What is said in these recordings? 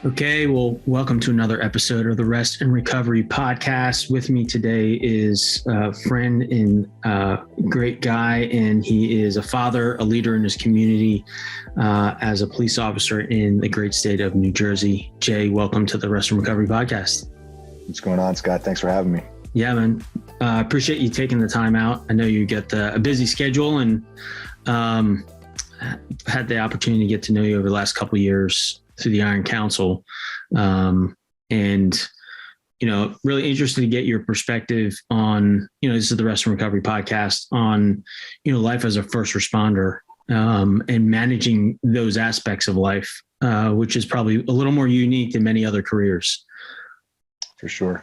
Okay, well, welcome to another episode of the Rest and Recovery podcast. With me today is a friend and great guy, and he is a father, a leader in his community as a police officer in the great state of New Jersey. Jay, welcome to the Rest and Recovery podcast. What's going on, Scott? Thanks for having me. Yeah, man. I appreciate you taking the time out. I know you get a busy schedule and had the opportunity to get to know you over the last couple of years through the Iron Council. And, really interested to get your perspective on, this is the Rest and Recovery podcast on, life as a first responder and managing those aspects of life, which is probably a little more unique than many other careers. For sure.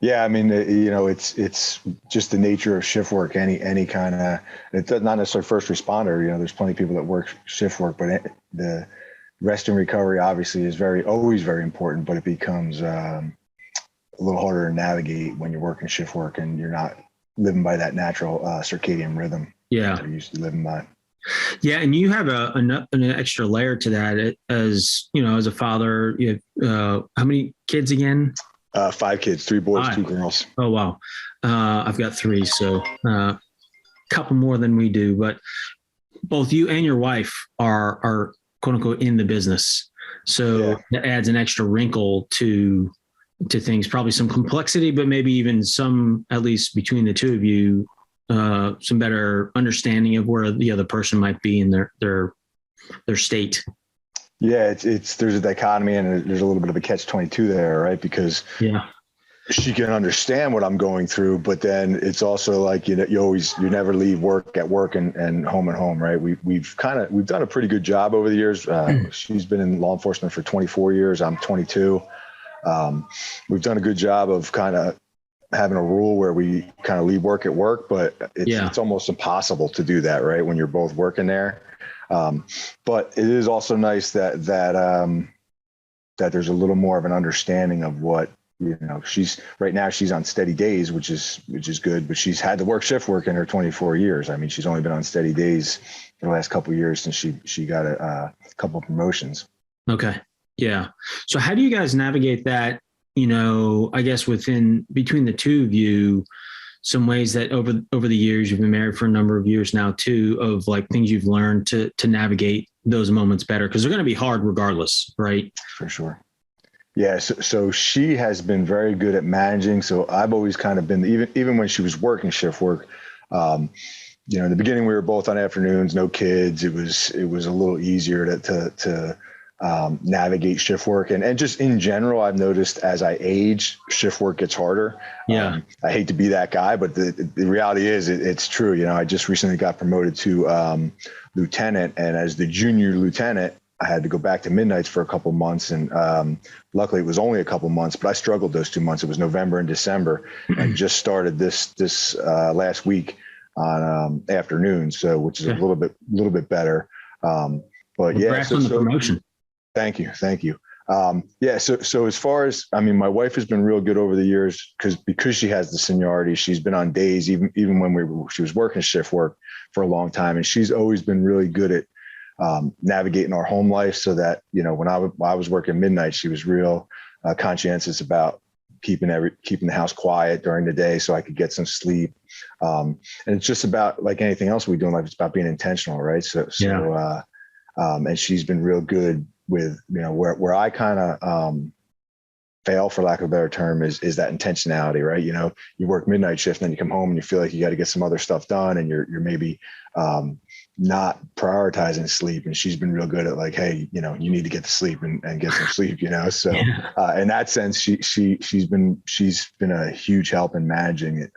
Yeah. I mean, it's just the nature of shift work, any kind of, it's not necessarily first responder. There's plenty of people that work shift work, but the rest and recovery obviously is always very important, but it becomes a little harder to navigate when you're working shift work and you're not living by that natural circadian rhythm. Yeah. That you're used to living by. Yeah. And you have an extra layer to that as a father. You have how many kids again? 5 kids, 3 boys, 5. 2 girls. Oh, wow. I've got 3, so a couple more than we do, but both you and your wife are quote unquote in the business. So that adds an extra wrinkle to things, probably some complexity, but maybe even some, at least between the two of you, some better understanding of where the other person might be in their state. Yeah, there's a dichotomy and there's a little bit of a catch-22 there, right? Because she can understand what I'm going through, but then it's also like, you never leave work at work and home at home, right? We've done a pretty good job over the years. She's been in law enforcement for 24 years. I'm 22. We've done a good job of kind of having a rule where we kind of leave work at work, but it's almost impossible to do that, right? When you're both working there. But it is also nice that there's a little more of an understanding of what, she's on steady days, which is good, but she's had to work shift work in her 24 years. I mean, she's only been on steady days for the last couple of years since she got a couple of promotions. Okay. Yeah. So how do you guys navigate that? I guess between the two of you, some ways that over the years, you've been married for a number of years now too, of like things you've learned to navigate those moments better, because they're going to be hard regardless, right? For sure. Yeah. So she has been very good at managing. So I've always kind of been, even when she was working shift work, in the beginning we were both on afternoons, no kids. It was a little easier to navigate shift work. And just in general, I've noticed as I age, shift work gets harder. Yeah. I hate to be that guy, but the reality is it's true. I just recently got promoted to lieutenant, and as the junior lieutenant, I had to go back to midnights for a couple months. And luckily it was only a couple months, but I struggled those 2 months. It was November and December, and just started this last week on afternoons. So, which is a little bit better. But congrats on the promotion. Thank you. So as far as, my wife has been real good over the years because she has the seniority. She's been on days, even when she was working shift work for a long time. And she's always been really good at navigating our home life, so that, when I was working midnight, she was real conscientious about keeping the house quiet during the day so I could get some sleep. And it's just about, like anything else we do in life, it's about being intentional, right? And she's been real good with, where I kind of fail, for lack of a better term, is that intentionality, right? You work midnight shift, and then you come home and you feel like you got to get some other stuff done, and you're maybe not prioritizing sleep. And she's been real good at like, hey, you need to get to sleep and get some sleep, So in that sense, she's been a huge help in managing it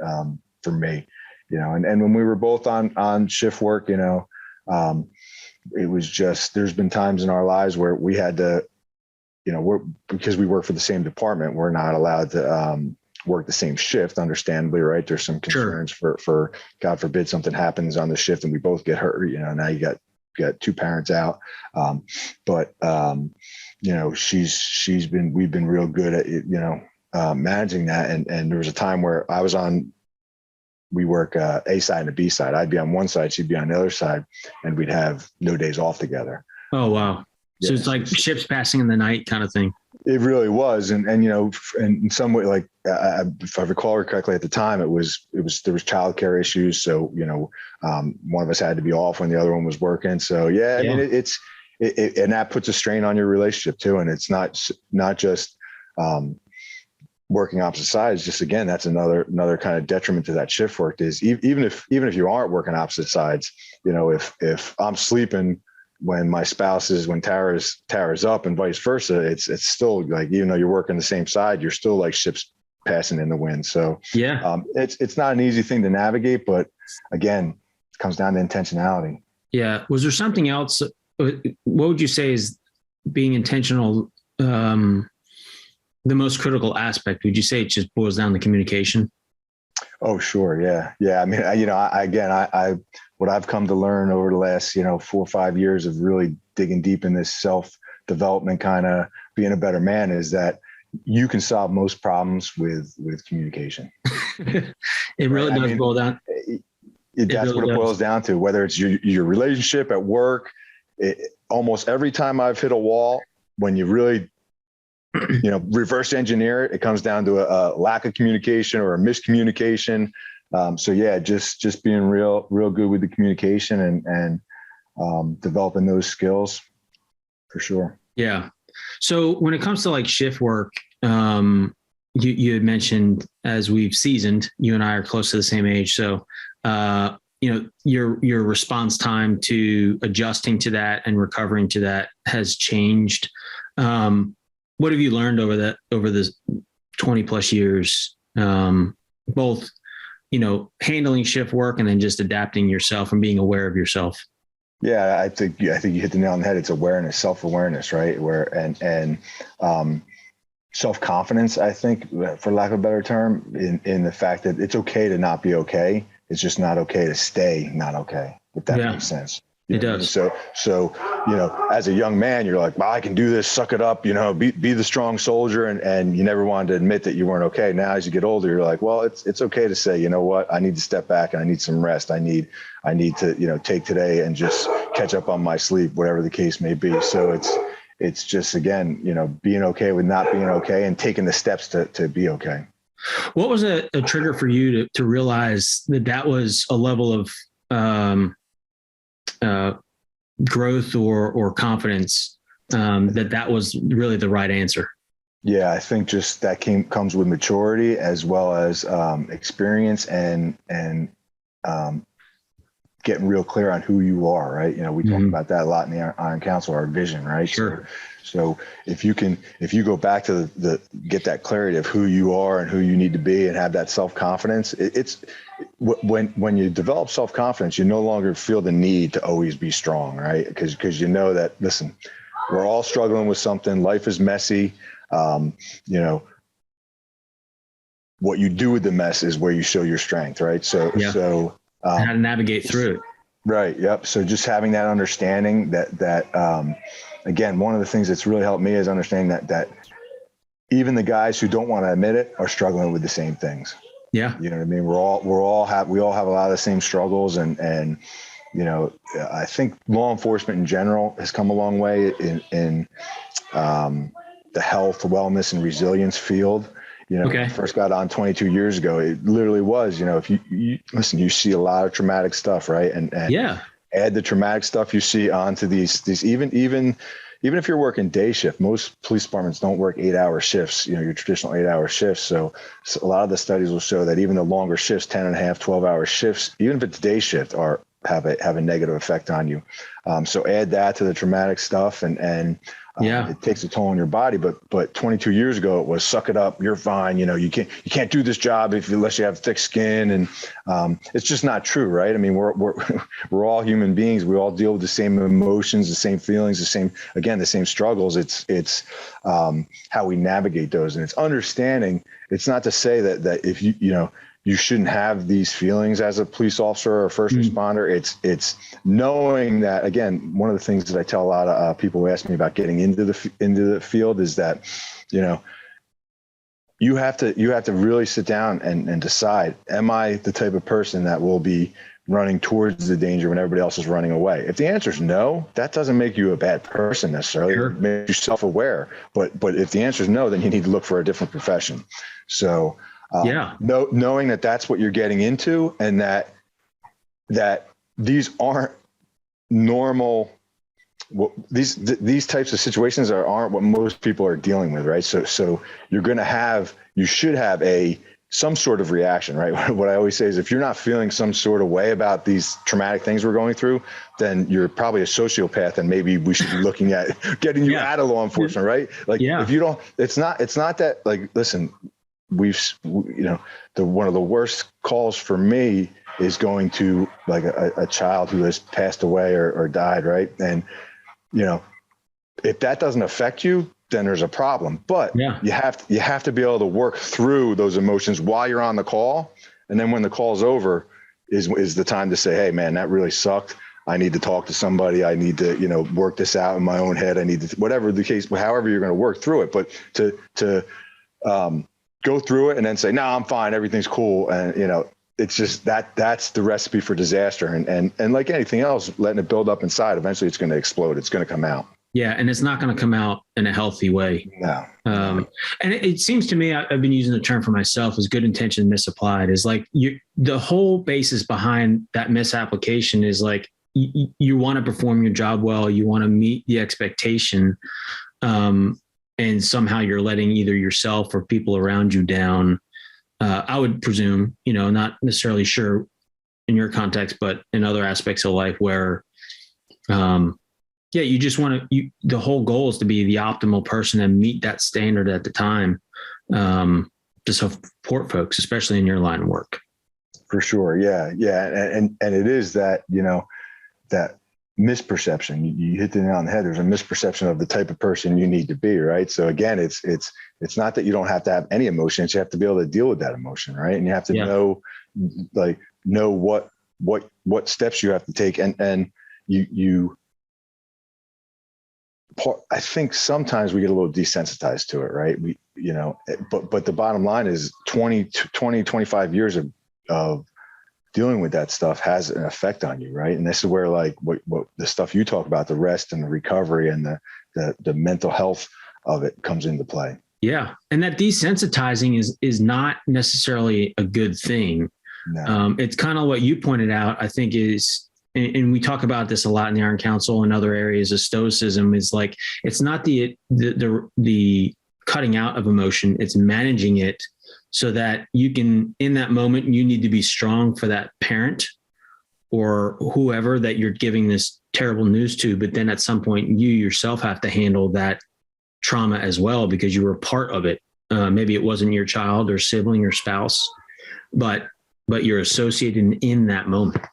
for me, and when we were both on shift work, it was just, there's been times in our lives where we had to, because we work for the same department, we're not allowed to work the same shift, understandably, right? There's some concerns for God forbid something happens on the shift and we both get hurt, now you got 2 parents out. But we've been real good at, managing that. And there was a time where we work A side and a B side. I'd be on one side, she'd be on the other side, and we'd have no days off together. Oh, wow. So it's like ships passing in the night kind of thing. It really was. And, you know, in some way, like, if I recall correctly at the time, there was childcare issues. So, you know, one of us had to be off when the other one was working. So, yeah, I mean, and that puts a strain on your relationship too. And it's not just, working opposite sides. Just, again, that's another kind of detriment to that shift work is even if you aren't working opposite sides, you know, if I'm sleeping when my spouse is, when Tara's up and vice versa, it's still like, even though you're working the same side, you're still like ships passing in the wind. So yeah, it's not an easy thing to navigate, but again, it comes down to intentionality. yeah. Was there something else? What would you say is being intentional? The most critical aspect? Would you say it just boils down to communication? Oh, sure. Yeah. Yeah. I mean, I what I've come to learn over the last, you know, 4 or 5 years of really digging deep in this self-development, kind of being a better man, is that you can solve most problems with communication. It really does boil down. That's really what it boils down to, whether it's your relationship at work. Almost every time I've hit a wall, when you really, you know, reverse engineer it, it comes down to a lack of communication or a miscommunication. So yeah, just being real good with the communication and developing those skills for sure. Yeah. So when it comes to like shift work, you had mentioned, as we've seasoned, you and I are close to the same age. So, you know, your response time to adjusting to that and recovering to that has changed. What have you learned over the 20 plus years, both, you know, handling shift work and then just adapting yourself and being aware of yourself? Yeah, I think you hit the nail on the head. It's awareness, self-awareness, right? And self-confidence, I think, for lack of a better term, in the fact that it's okay to not be okay. It's just not okay to stay not okay, if that makes sense. It does. So, you know, as a young man, you're like, well, I can do this, suck it up, you know, be the strong soldier. And you never wanted to admit that you weren't okay. Now, as you get older, you're like, well, it's okay to say, you know what, I need to step back and I need some rest. I need to, you know, take today and just catch up on my sleep, whatever the case may be. So it's just, again, you know, being okay with not being okay and taking the steps to be okay. What was a trigger for you to realize that was a level of, growth or confidence, that was really the right answer? Yeah, I think just that comes with maturity, as well as experience and getting real clear on who you are, right? You know, we talk about that a lot in the Iron Council, our vision, right? Sure. So if you go back to get that clarity of who you are and who you need to be and have that self-confidence, it's when you develop self-confidence, you no longer feel the need to always be strong, right? Because you know that, listen, we're all struggling with something. Life is messy. You know, what you do with the mess is where you show your strength, right? So how to navigate through it. Right. Yep. So just having that understanding that again, one of the things that's really helped me is understanding that even the guys who don't want to admit it are struggling with the same things. Yeah. You know what I mean? We all have a lot of the same struggles, and you know, I think law enforcement in general has come a long way in the health, wellness, and resilience field. You know, when I first got on 22 years ago, it literally was, you know, if you listen, you see a lot of traumatic stuff, right? And add the traumatic stuff you see onto these, even if you're working day shift, most police departments don't work 8-hour shifts, you know, your traditional 8-hour shifts. So a lot of the studies will show that even the longer shifts, 10 and a half, 12-hour shifts, even if it's day shift, have a negative effect on you. So add that to the traumatic stuff, and it takes a toll on your body. But 22 years ago, it was suck it up, you're fine. You know, you can't do this job unless you have thick skin, and it's just not true, right? I mean, we're all human beings. We all deal with the same emotions, the same feelings, the same struggles. It's how we navigate those, and it's understanding. It's not to say that if you shouldn't have these feelings as a police officer or a first responder. It's knowing that, again, one of the things that I tell a lot of people who ask me about getting into the field is that, you know, you have to really sit down and decide, am I the type of person that will be running towards the danger when everybody else is running away? If the answer is no, that doesn't make you a bad person necessarily. Sure. It makes you self-aware. But if the answer is no, then you need to look for a different profession. So knowing that that's what you're getting into, and that these aren't normal. Well, these types of situations aren't what most people are dealing with, right? So you should have some sort of reaction, right? What I always say is, if you're not feeling some sort of way about these traumatic things we're going through, then you're probably a sociopath, and maybe we should be looking at getting you out of law enforcement, right? Like, if you don't, it's not that, like, listen, one of the worst calls for me is going to, like, a child who has passed away or died, right? And if that doesn't affect you, then there's a problem. But you have to be able to work through those emotions while you're on the call. And then when the call's over is the time to say, hey man, that really sucked. I need to talk to somebody. I need to, work this out in my own head. I need to, whatever the case, however you're going to work through it, but to go through it and then say, no, I'm fine. Everything's cool. And, it's just that's the recipe for disaster. And like anything else, letting it build up inside, eventually it's going to explode. It's going to come out. Yeah. And it's not going to come out in a healthy way. No. And it seems to me, I've been using the term for myself, is good intention misapplied. Is like the whole basis behind that misapplication is like, you want to perform your job well, you want to meet the expectation. And somehow you're letting either yourself or people around you down. I would presume, not necessarily sure in your context, but in other aspects of life where, you just want to, the whole goal is to be the optimal person and meet that standard at the time, to support folks, especially in your line of work. For sure. Yeah. Yeah. And it is that, that misperception. You hit the nail on the head. There's a misperception of the type of person you need to be, right? So again, it's not that you don't have to have any emotions. You have to be able to deal with that emotion, right? And you have to know what steps you have to take. And I think sometimes we get a little desensitized to it, right? But the bottom line is 25 years of dealing with that stuff has an effect on you, right? And this is where, like, what the stuff you talk about, the rest and the recovery and the mental health of it comes into play. Yeah. And that desensitizing is not necessarily a good thing. No. It's kind of what you pointed out, I think, is, and we talk about this a lot in the Iron Council and other areas of stoicism, is like, it's not the cutting out of emotion, it's managing it so that you can, in that moment, you need to be strong for that parent or whoever that you're giving this terrible news to. But then at some point you yourself have to handle that trauma as well, because you were part of it. Maybe it wasn't your child or sibling or spouse, but you're associated in that moment.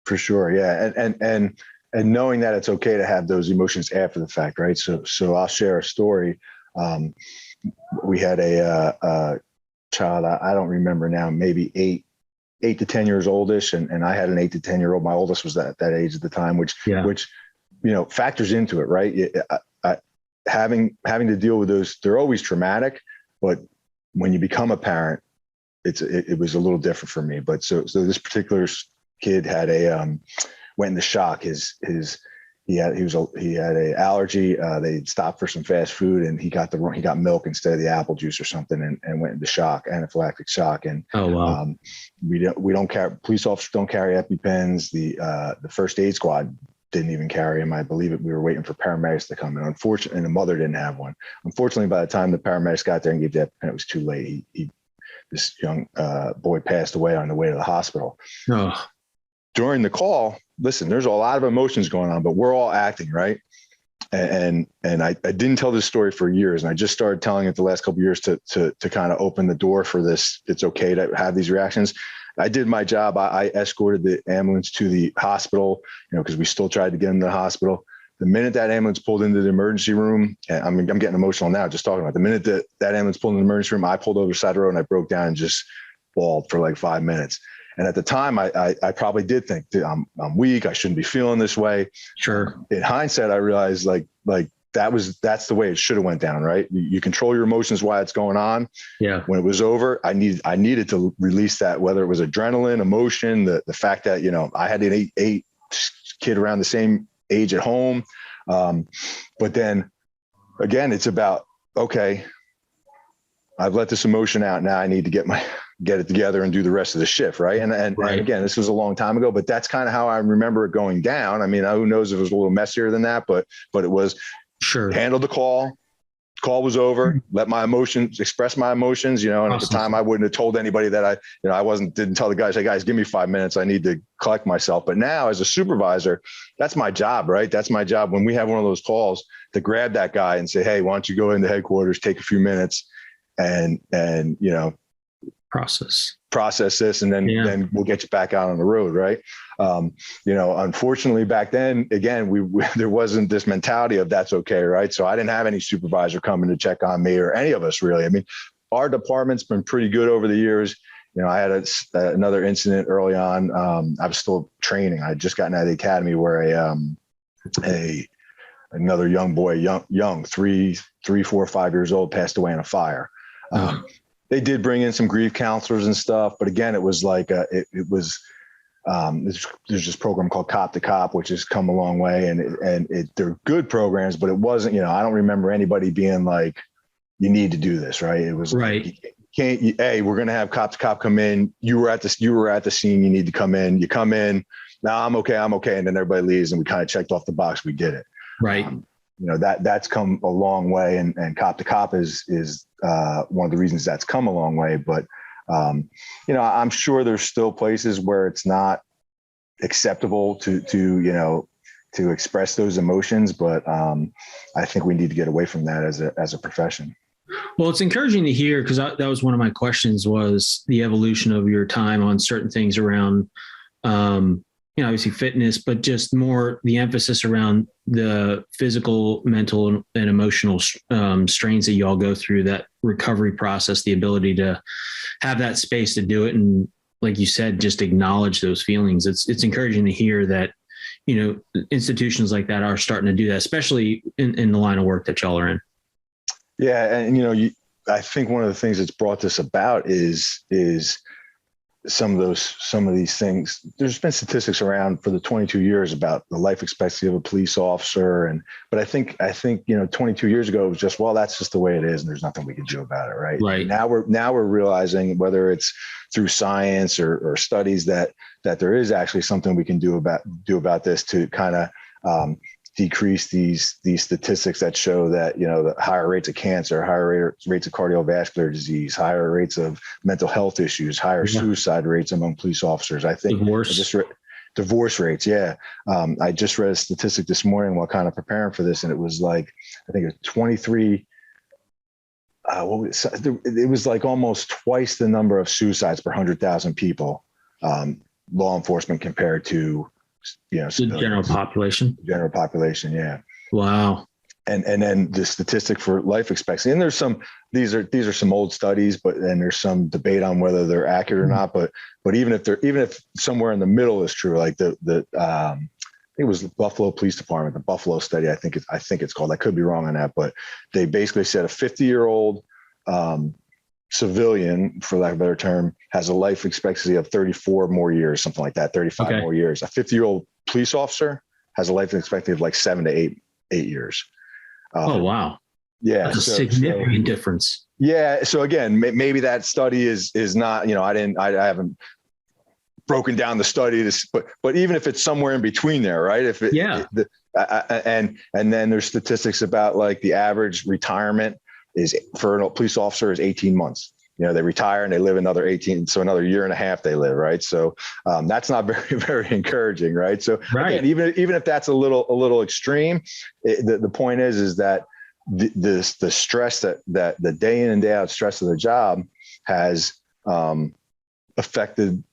For sure. Yeah. And knowing that it's okay to have those emotions after the fact. Right. So I'll share a story. We had a child, I don't remember now, maybe 8 to 10 years oldish. And I had an 8 to 10 year old. My oldest was that age at the time, which factors into it. Right. Having to deal with those, they're always traumatic, but when you become a parent, it was a little different for me. But so this particular kid had went into shock. He had an allergy. They stopped for some fast food, and he got milk instead of the apple juice or something, and went into shock, anaphylactic shock. And we don't carry, police officers don't carry EpiPens. The first aid squad didn't even carry him. I believe we were waiting for paramedics to come in. Unfortunately, and the mother didn't have one. Unfortunately, by the time the paramedics got there and gave the EpiPen, it was too late. This young boy passed away on the way to the hospital. Oh. During the call, listen, there's a lot of emotions going on, but we're all acting, right? And I didn't tell this story for years, and I just started telling it the last couple of years to kind of open the door for this. It's okay to have these reactions. I did my job. I escorted the ambulance to the hospital, because we still tried to get him to the hospital. The minute that ambulance pulled into the emergency room, and I'm getting emotional now just talking about it. The minute that ambulance pulled into the emergency room, I pulled over the side of the road and I broke down and just bawled for like 5 minutes. And at the time, I probably did think I'm weak. I shouldn't be feeling this way. Sure. In hindsight, I realized like that's the way it should have went down, right? You control your emotions while it's going on. Yeah. When it was over, I needed to release that, whether it was adrenaline, emotion, the fact that, I had an eight kid around the same age at home. But then again, it's about, okay, I've let this emotion out. Now I need to get it together and do the rest of the shift. Right. And again, this was a long time ago, but that's kind of how I remember it going down. I mean, who knows if it was a little messier than that, but it was handled the call was over, let my emotions, express my emotions, and at the time I wouldn't have told anybody that didn't tell the guys, hey guys, give me 5 minutes. I need to collect myself. But now as a supervisor, that's my job, right? That's my job. When we have one of those calls, to grab that guy and say, hey, why don't you go into headquarters, take a few minutes and process this, and then we'll get you back out on the road. Right. Unfortunately back then, again, there wasn't this mentality of that's okay. Right. So I didn't have any supervisor coming to check on me or any of us really. I mean, our department's been pretty good over the years. I had another incident early on. I was still training. I had just gotten out of the academy where another young boy, young, 3, 4, 5 years old, passed away in a fire. They did bring in some grief counselors and stuff, but again, it was like there's this program called Cop to Cop, which has come a long way, and they're good programs, but it wasn't. I don't remember anybody being like, "You need to do this," right? It was right. Like, hey, we're gonna have Cop to Cop come in. You were at the scene. You need to come in. You come in. Now I'm okay, and then everybody leaves, and we kind of checked off the box. We did it. Right. That's come a long way, and Cop to Cop is one of the reasons that's come a long way. But I'm sure there's still places where it's not acceptable to express those emotions. But I think we need to get away from that as a profession. Well, it's encouraging to hear, because that was one of my questions, was the evolution of your time on certain things around obviously fitness, but just more the emphasis around the physical, mental, and emotional strains that you all go through, that recovery process, the ability to have that space to do it. And like you said, just acknowledge those feelings. It's encouraging to hear that, institutions like that are starting to do that, especially in the line of work that y'all are in. Yeah. And, I think one of the things that's brought this about is some of these things. There's been statistics around for the 22 years about the life expectancy of a police officer. But I think, 22 years ago, it was just, well, that's just the way it is, and there's nothing we can do about it. Right. Right. Now we're realizing, whether it's through science or studies, that there is actually something we can do about this to kind of decrease these statistics that show that, the higher rates of cancer, higher rates of cardiovascular disease, higher rates of mental health issues, higher suicide rates among police officers. I think divorce rates. Yeah. I just read a statistic this morning while kind of preparing for this, and it was like, I think it was 23. It was like almost twice the number of suicides per 100,000 people, law enforcement, compared to the general population. Yeah. Wow. And then the statistic for life expectancy, and these are some old studies, and there's some debate on whether they're accurate or not. But even if somewhere in the middle is true, like I think it was the Buffalo Police Department, the Buffalo study, I think it's called. I could be wrong on that, but they basically said a 50-year-old civilian, for lack of a better term, has a life expectancy of 34 more years, something like that, 35 more years. A 50-year-old police officer has a life expectancy of like 7 to 8 years. Oh, wow. Yeah. That's a significant difference. Yeah. So again, maybe that study is not, I haven't broken down the study, but even if it's somewhere in between there, right? And then there's statistics about, like, the average retirement is for a police officer is 18 months. They retire and they live another 18. So another year and a half they live. Right. So that's not very, very encouraging. Right. So again, even if that's a little extreme, the point is that the stress that the day in and day out stress of the job has affected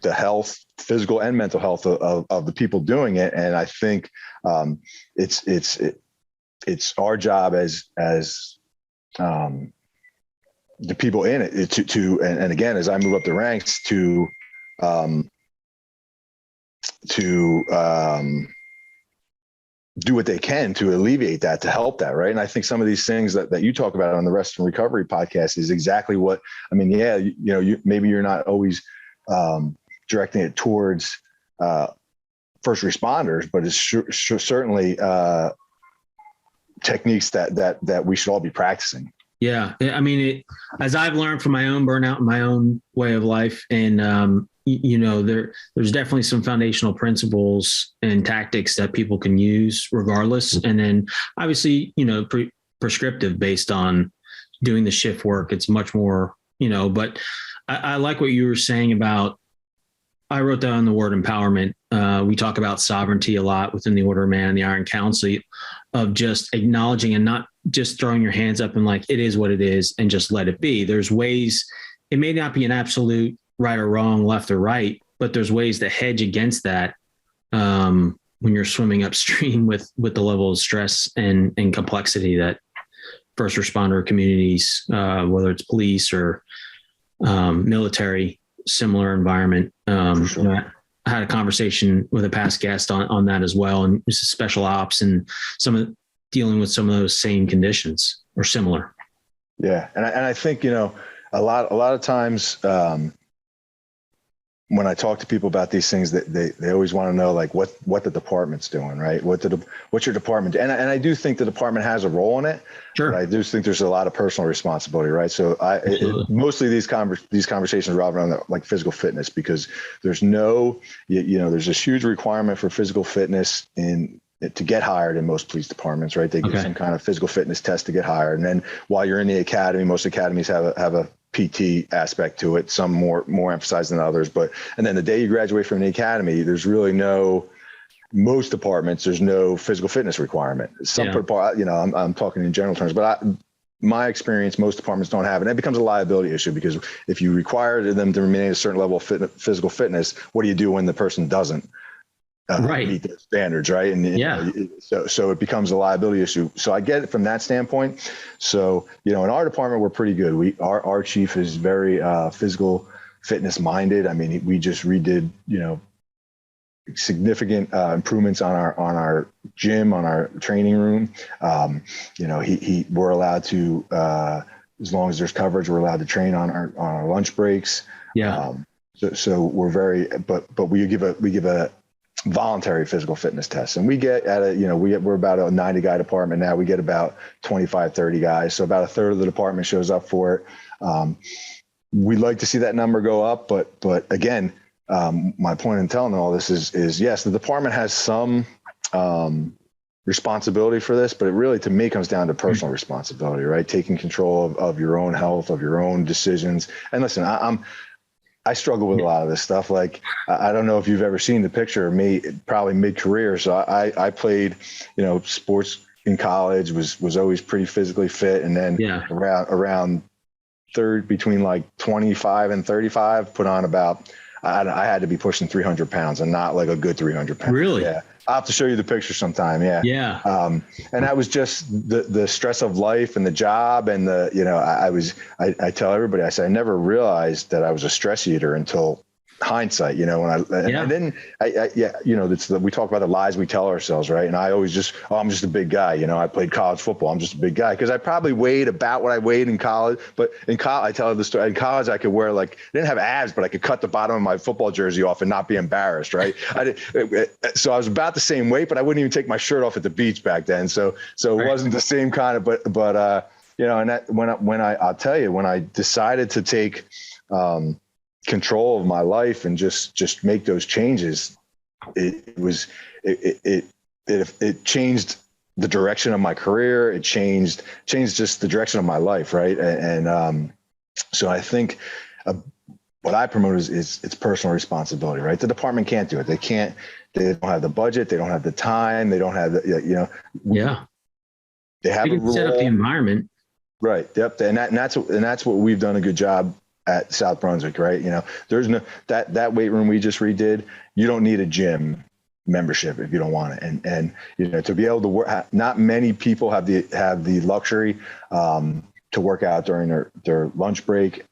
the health, physical and mental health of the people doing it. And I think it's our job as the people in it and again, as I move up the ranks, to do what they can to alleviate that, to help that. Right. And I think some of these things that you talk about on the Rest and Recovery podcast is exactly what, I mean, yeah, maybe you're not always directing it towards first responders, but it's certainly techniques that we should all be practicing. Yeah. I mean, as I've learned from my own burnout and my own way of life, and, there's definitely some foundational principles and tactics that people can use regardless. And then obviously, prescriptive based on doing the shift work. It's much more, but I like what you were saying about, I wrote down the word empowerment. We talk about sovereignty a lot within the Order of Man and the Iron Council, of just acknowledging and not just throwing your hands up and like, it is what it is and just let it be. There's ways, it may not be an absolute right or wrong, left or right, but there's ways to hedge against that when you're swimming upstream with the level of stress and complexity that first responder communities, whether it's police or military, similar environment. Sure. I had a conversation with a past guest on that as well, and this is special ops and dealing with some of those same conditions or similar. Yeah, and I think a lot of times when I talk to people about these things, that they always want to know like what the department's doing, right? What's your department? And I do think the department has a role in it. Sure. But I do think there's a lot of personal responsibility, right? So mostly these conversations revolve around like physical fitness, because there's there's this huge requirement for physical fitness to get hired in most police departments, right? They give some kind of physical fitness test to get hired. And then while you're in the academy, most academies have a PT aspect to it, some more emphasized than others. And then the day you graduate from the academy, most departments, there's no physical fitness requirement. I'm talking in general terms, but my experience, most departments don't have it. And it becomes a liability issue, because if you require them to remain at a certain level of physical fitness, what do you do when the person doesn't meet those standards, right? And so it becomes a liability issue. So I get it from that standpoint. So in our department, we're pretty good. Our chief is very physical fitness minded. I mean, we just redid significant improvements on our gym, on our training room. We're allowed to, as long as there's coverage, we're allowed to train on our lunch breaks. Yeah. So we're very, but we give a voluntary physical fitness test, and we get we're about a 90 guy department now. We get about 25, 30 guys. So about a third of the department shows up for it. We'd like to see that number go up, but again, my point in telling all this is yes, the department has some responsibility for this, but it really, to me, comes down to personal responsibility, right? Taking control of your own health, of your own decisions. And listen, I struggle with a lot of this stuff. Like, I don't know if you've ever seen the picture of me, probably mid-career. So I played, sports in college, was always pretty physically fit. And then around between like 25 and 35, put on about, I had to be pushing 300 pounds, and not like a good 300 pounds. Really? Yeah. I'll have to show you the picture sometime. Yeah. Yeah. And that was just the stress of life and the job. And I tell everybody, I say, I never realized that I was a stress eater until hindsight, we talk about the lies we tell ourselves, right? And I always I'm just a big guy. I played college football. I'm just a big guy, because I probably weighed about what I weighed in college. But in college, I tell the story. In college, I could wear I didn't have abs, but I could cut the bottom of my football jersey off and not be embarrassed, right? So I was about the same weight, but I wouldn't even take my shirt off at the beach back then. So it wasn't the same kind of. But and that I'll tell you, when I decided to take control of my life and just make those changes, it changed the direction of my career. It changed just the direction of my life, right? And so I think what I promote is it's personal responsibility, right? The department can't do it. They don't have the budget. They don't have the time. They don't have the, they have to set up the environment. Right. Yep. And that's what we've done a good job at South Brunswick, right? There's no, that weight room we just redid. You don't need a gym membership if you don't want it. And to be able to work, not many people have the luxury to work out during their lunch break.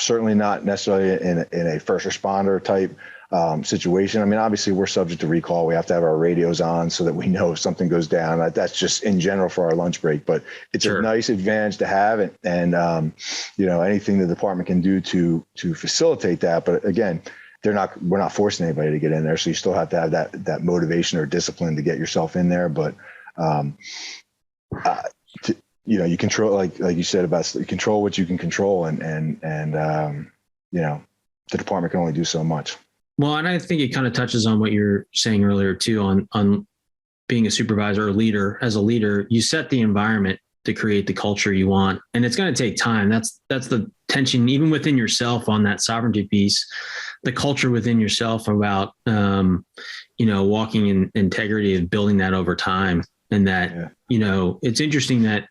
Certainly not necessarily in a first responder type situation. I mean, obviously we're subject to recall. We have to have our radios on so that we know if something goes down. That's just in general for our lunch break, but it's a nice advantage to have it. And, anything the department can do to facilitate that. But again, we're not forcing anybody to get in there. So you still have to have that motivation or discipline to get yourself in there. But, you control, like you said, about you control what you can control, and the department can only do so much. Well, and I think it kind of touches on what you're saying earlier too, on being a supervisor or leader. As a leader, you set the environment to create the culture you want, and it's going to take time. That's the tension, even within yourself on that sovereignty piece, the culture within yourself about, walking in integrity of building that over time. And that, it's interesting that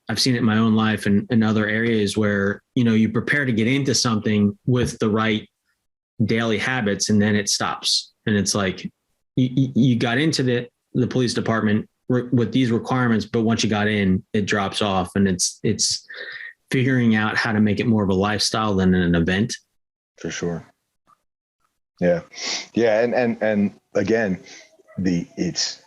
I've seen it in my own life and in other areas where, you prepare to get into something with the right daily habits, and then it stops. And it's like, you got into the police department with these requirements, but once you got in, it drops off, and it's figuring out how to make it more of a lifestyle than an event. For sure. Yeah. Yeah. And again, it's,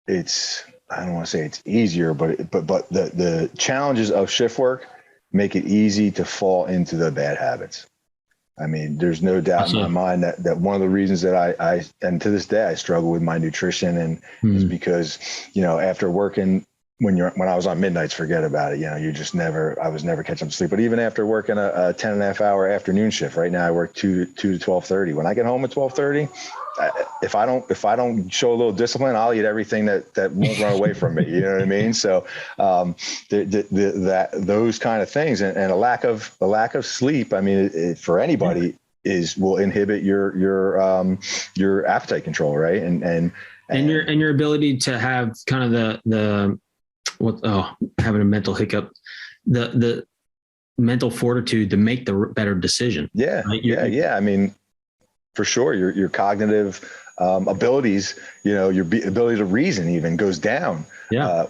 I don't want to say it's easier, but the challenges of shift work make it easy to fall into the bad habits. I mean, there's no doubt in my mind that one of the reasons that I and to this day I struggle with my nutrition and is because, after working when I was on midnights, forget about it. I was never catching up to sleep. But even after working a 10.5-hour afternoon shift, right now I work 2 to 12:30. When I get home at 12:30, if I don't show a little discipline, I'll eat everything that won't run away from me. You know what I mean? So those kind of things and a lack of sleep. I mean, for anybody will inhibit your appetite control, right? And your ability to have kind of having a mental hiccup, the mental fortitude to make the better decision. Yeah. Right? Yeah. I mean, for sure. Your cognitive abilities, your ability to reason even goes down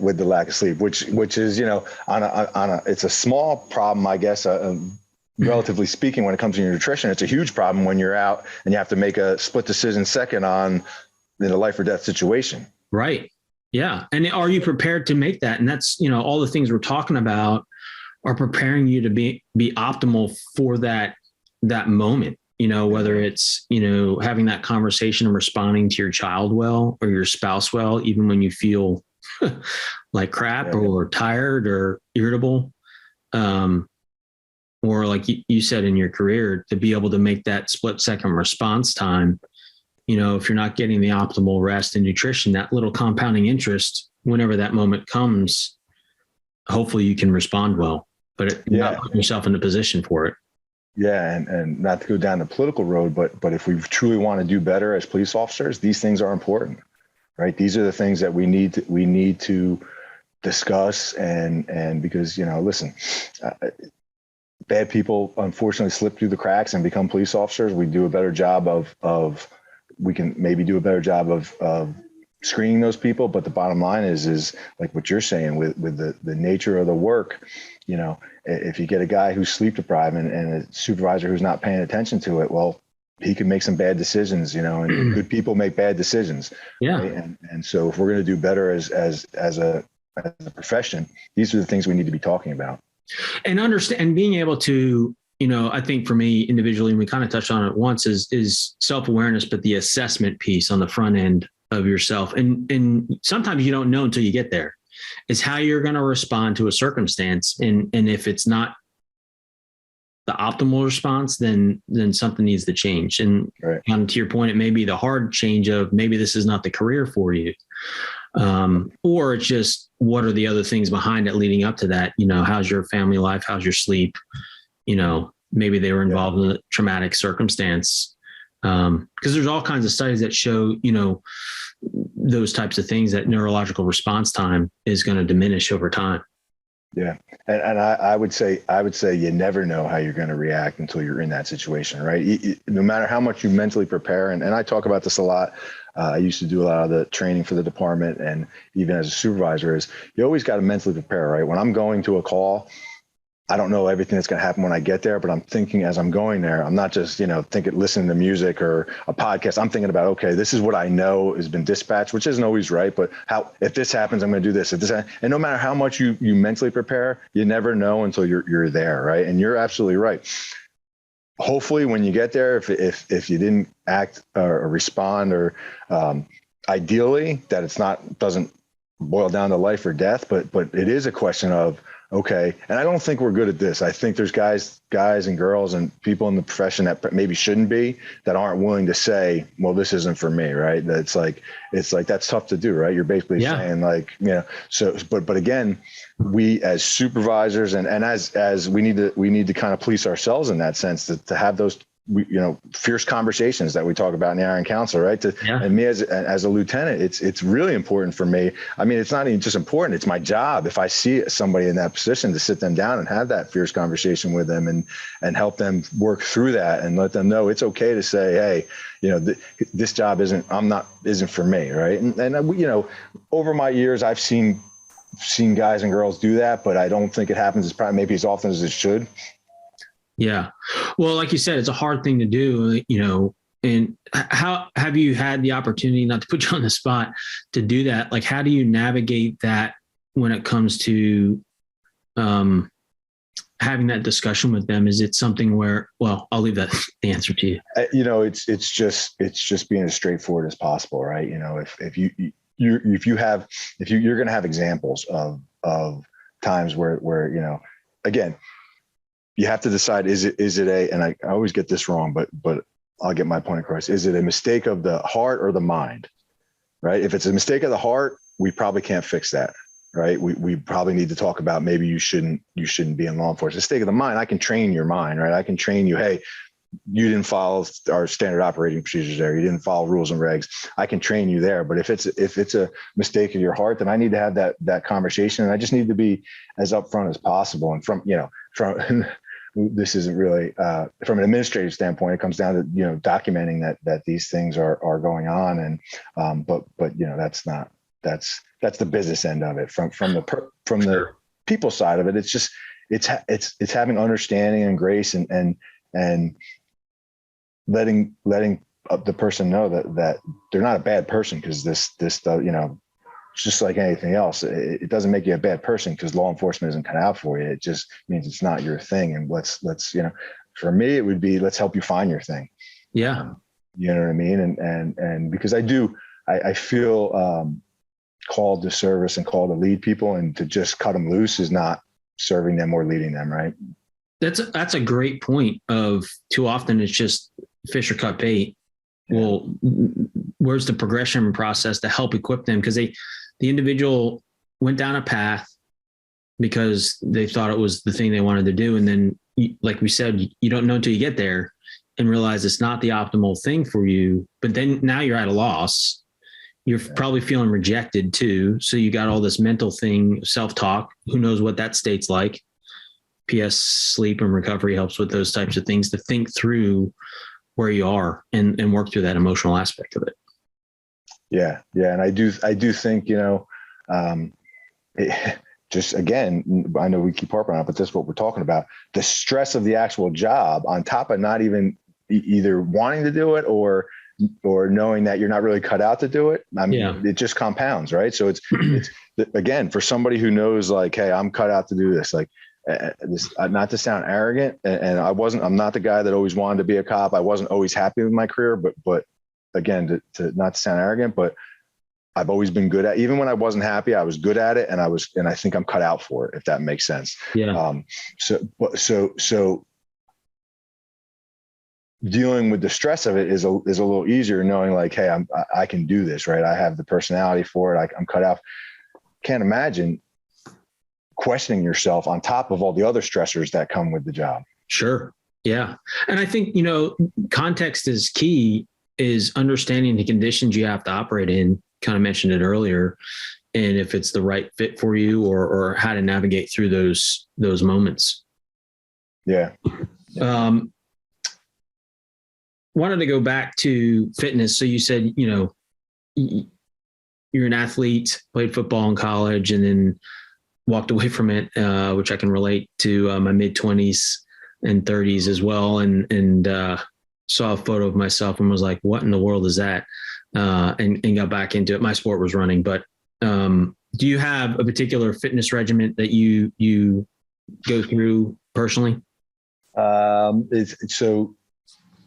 with the lack of sleep, which is, it's a small problem, I guess, relatively speaking, when it comes to your nutrition. It's a huge problem when you're out and you have to make a split decision second on in a life or death situation. Right. Yeah. And are you prepared to make that? And that's, all the things we're talking about are preparing you to be optimal for that moment, whether it's, having that conversation and responding to your child well, or your spouse well, even when you feel like crap or tired or irritable. Or like you said in your career, to be able to make that split-second response time. If you're not getting the optimal rest and nutrition, that little compounding interest, whenever that moment comes, hopefully you can respond well, but not put yourself in a position for it. Yeah. And not to go down the political road, but if we truly want to do better as police officers, these things are important, right? These are the things that we need to discuss and because, listen, bad people unfortunately slip through the cracks and become police officers. We do a better job we can maybe do a better job of screening those people. But the bottom line is like what you're saying with the nature of the work, if you get a guy who's sleep deprived and a supervisor who's not paying attention to it, well, he can make some bad decisions, and good people make bad decisions. Yeah. Right? And so if we're going to do better as a profession, these are the things we need to be talking about. And understand, and being able to, I think for me individually, and we kind of touched on it once, is self-awareness, but the assessment piece on the front end of yourself. And sometimes you don't know until you get there, is how you're going to respond to a circumstance. And if it's not the optimal response, then something needs to change. And to your point, it may be the hard change of maybe this is not the career for you. Or it's just, what are the other things behind it leading up to that? How's your family life? How's your sleep? Maybe they were involved in a traumatic circumstance. Because there's all kinds of studies that show, those types of things, that neurological response time is going to diminish over time. Yeah. And I would say you never know how you're going to react until you're in that situation, right? No matter how much you mentally prepare. And I talk about this a lot. I used to do a lot of the training for the department, and even as a supervisor, is you always got to mentally prepare, right? When I'm going to a call, I don't know everything that's going to happen when I get there, but I'm thinking as I'm going there, I'm not just, listening to music or a podcast. I'm thinking about, okay, this is what I know has been dispatched, which isn't always right, but if this happens, I'm going to do this. And no matter how much you mentally prepare, you never know until you're there. Right. And you're absolutely right. Hopefully when you get there, if you didn't act or respond or, ideally that doesn't boil down to life or death, but it is a question of, okay. And I don't think we're good at this. I think there's guys and girls and people in the profession that maybe shouldn't be, that aren't willing to say, well, this isn't for me. Right. It's like, that's tough to do. Right. You're basically saying so, but again, we as supervisors and as we need to kind of police ourselves in that sense to have those, fierce conversations that we talk about in the Iron Council, right? And me as a lieutenant, it's really important for me. I mean, it's not even just important, it's my job. If I see somebody in that position, to sit them down and have that fierce conversation with them and help them work through that and let them know it's okay to say, hey, this job isn't for me. Right. And over my years, I've seen guys and girls do that, but I don't think it happens maybe as often as it should. Yeah. Well, like you said, it's a hard thing to do, and how have you had the opportunity, not to put you on the spot, to do that? Like, how do you navigate that when it comes to having that discussion with them? Is it something where, well, I'll leave that the answer to you. It's just being as straightforward as possible. Right. If you're going to have examples of times where, again, you have to decide, is it and I always get this wrong, but I'll get my point across. Is it a mistake of the heart or the mind? Right. If it's a mistake of the heart, we probably can't fix that. Right. We probably need to talk about, maybe you shouldn't be in law enforcement. Mistake of the mind, I can train your mind, right? I can train you. Hey, you didn't follow our standard operating procedures there. You didn't follow rules and regs. I can train you there. But if it's a mistake of your heart, then I need to have that conversation. And I just need to be as upfront as possible. And from this isn't really from an administrative standpoint, it comes down to, documenting that these things are going on. And but that's the business end of it. From the people side of it, it's just, it's having understanding and grace and letting the person know that they're not a bad person, because this it's just like anything else. It doesn't make you a bad person because law enforcement isn't cut out for you. It just means it's not your thing. And let's for me, it would be, let's help you find your thing. Yeah. You know what I mean? And because I feel called to service and called to lead people, and to just cut them loose is not serving them or leading them. Right. That's a great point. Of too often it's just fish or cut bait. Yeah. Well, where's the progression process to help equip them? Because the individual went down a path because they thought it was the thing they wanted to do. And then, like we said, you don't know until you get there and realize it's not the optimal thing for you. But then now you're at a loss. You're probably feeling rejected too. So you got all this mental thing, self-talk. Who knows what that state's like? PS sleep and recovery helps with those types of things, to think through where you are and work through that emotional aspect of it. Yeah. And I do think, just again, I know we keep harping on it, but this is what we're talking about. The stress of the actual job, on top of not even either wanting to do it or knowing that you're not really cut out to do it. I mean, it just compounds, right? So it's again, for somebody who knows, like, hey, I'm cut out to do this, like, this, not to sound arrogant, and I'm not the guy that always wanted to be a cop. I wasn't always happy with my career, but again, to not to sound arrogant, but I've always been good at, even when I wasn't happy, I was good at it. And I think I'm cut out for it, if that makes sense. Yeah. So dealing with the stress of it is a little easier, knowing like, hey, I can do this, right? I have the personality for it. I'm cut out. Can't imagine questioning yourself on top of all the other stressors that come with the job. Sure. Yeah. And I think, context is key, is understanding the conditions you have to operate in. Kind of mentioned it earlier. And if it's the right fit for you, or how to navigate through those moments. Yeah. Wanted to go back to fitness. So you said, you're an athlete, played football in college, and then walked away from it, which I can relate to my mid 20s and 30s as well. And saw a photo of myself and was like, what in the world is that? And got back into it. My sport was running, but do you have a particular fitness regimen that you go through personally? So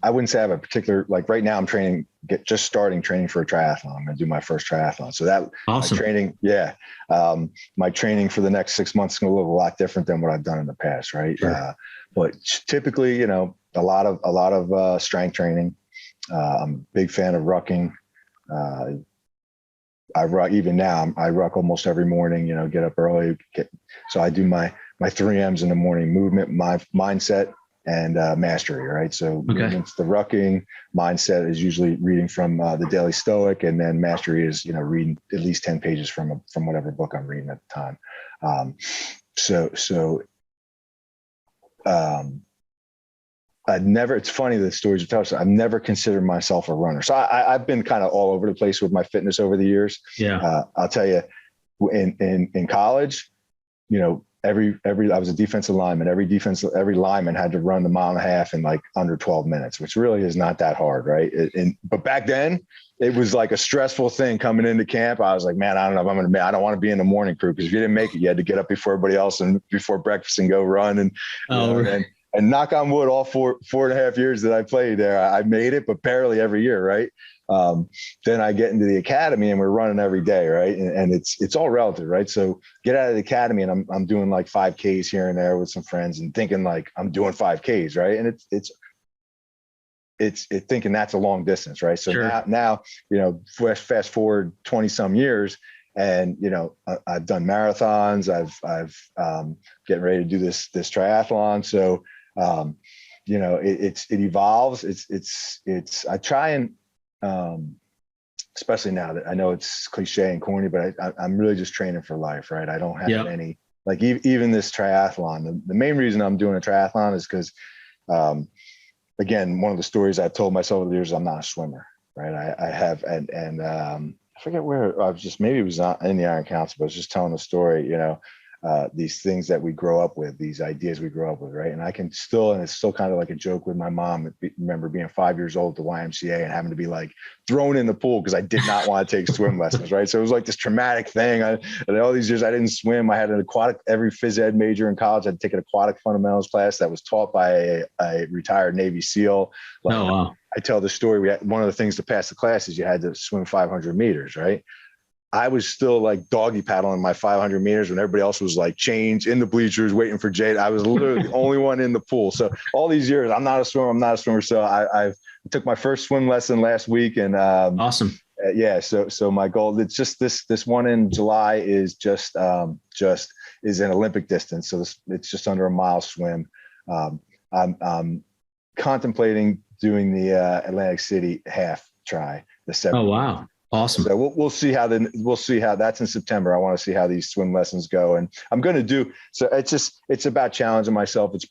I wouldn't say I have a particular, like right now I'm just starting training for a triathlon. I'm going to do my first triathlon. So that Awesome. my training, my training for the next 6 months is going to look a lot different than what I've done in the past. Right. Sure. But typically, a lot of strength training. I'm a big fan of rucking. I ruck even now. I ruck almost every morning, get up early. So I do my 3Ms in the morning: movement, mindset, and mastery, right? So movement's the rucking, mindset is usually reading from the Daily Stoic, and then mastery is, reading at least 10 pages from whatever book I'm reading at the time. It's funny, the stories you tell us, I've never considered myself a runner. So I've been kind of all over the place with my fitness over the years. Yeah. I'll tell you, in college, I was a defensive lineman. Every lineman had to run the 1.5 miles in like under 12 minutes, which really is not that hard. Right. But back then it was like a stressful thing coming into camp. I was like, man, I don't know if I don't want to be in the morning crew, because if you didn't make it, you had to get up before everybody else and before breakfast and go run. And knock on wood, all 4.5 years that I played there, I made it, but barely every year. Right. Then I get into the academy and we're running every day. Right. And it's all relative. Right. So get out of the academy and I'm doing like 5Ks here and there with some friends and thinking like I'm doing 5Ks. Right. And it's thinking that's a long distance. Right. So sure. now, fast forward 20 some years, and, I've done marathons. I've getting ready to do this triathlon. So, it evolves. I try and, especially now that I know it's cliche and corny, but I'm really just training for life, right? I don't have any, like even this triathlon. The main reason I'm doing a triathlon is because, again, one of the stories I've told myself over the years, I'm not a swimmer, right? I have, and I forget where I was, just maybe it was not in the Iron Council, but I was just telling the story, these things that we grow up with, these ideas we grow up with, right? And it's still kind of like a joke with my mom. I remember being 5 years old at the YMCA and having to be like thrown in the pool because I did not want to take swim lessons, right? So it was like this traumatic thing. And all these years I didn't swim. I had every phys ed major in college. I had to take an aquatic fundamentals class that was taught by a retired Navy SEAL. Oh, wow. I tell the story. One of the things to pass the class is you had to swim 500 meters, right? I was still like doggy paddling my 500 meters when everybody else was like changed in the bleachers waiting for Jay. I was literally the only one in the pool. So all these years, I'm not a swimmer. So I took my first swim lesson last week, and awesome. So my goal, it's just this one in July is just is an Olympic distance. So it's just under a mile swim. I'm contemplating doing the Atlantic City half try. The 7. Oh, wow. Awesome. So we'll see how that's in September. I want to see how these swim lessons go, and I'm going to do. So it's about challenging myself. It's